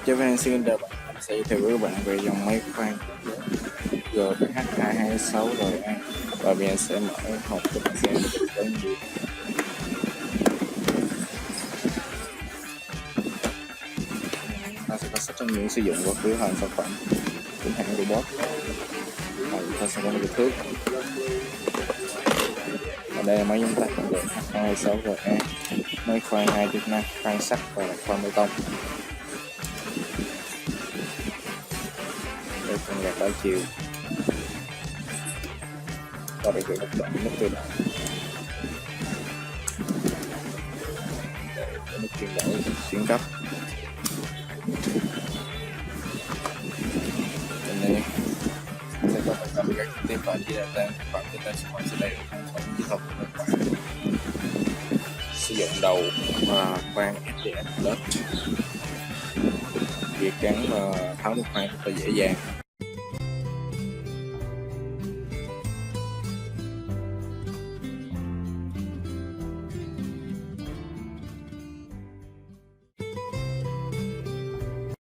Cho van xin đợi bạn sẽ giới thiệu với các bạn về dòng máy khoan GPH226 rồi An, và bây giờ sẽ mở hộp cho bạn xem có gì. Ta sẽ có sách hướng dẫn sử dụng và cửa hàng sản phẩm của hãng robot, và ta sẽ có kích thước. Ở đây là máy chúng ta sử dụng H226 rồi An, máy khoan 2 chức năng khoan sắt và khoan bê tông. Đây con gạt đảo chiều, và điều khiển động nước tự động, nước chuyển đổi chuyển cấp. Bên đây sẽ có tất cả các tiếp phần chỉ là tên phần cho tên sản phẩm sẽ đây là kỹ thuật của các bạn. Sử dụng đầu và khoan SDS lớp, việc gắn và tháo nước khoan rất là dễ dàng.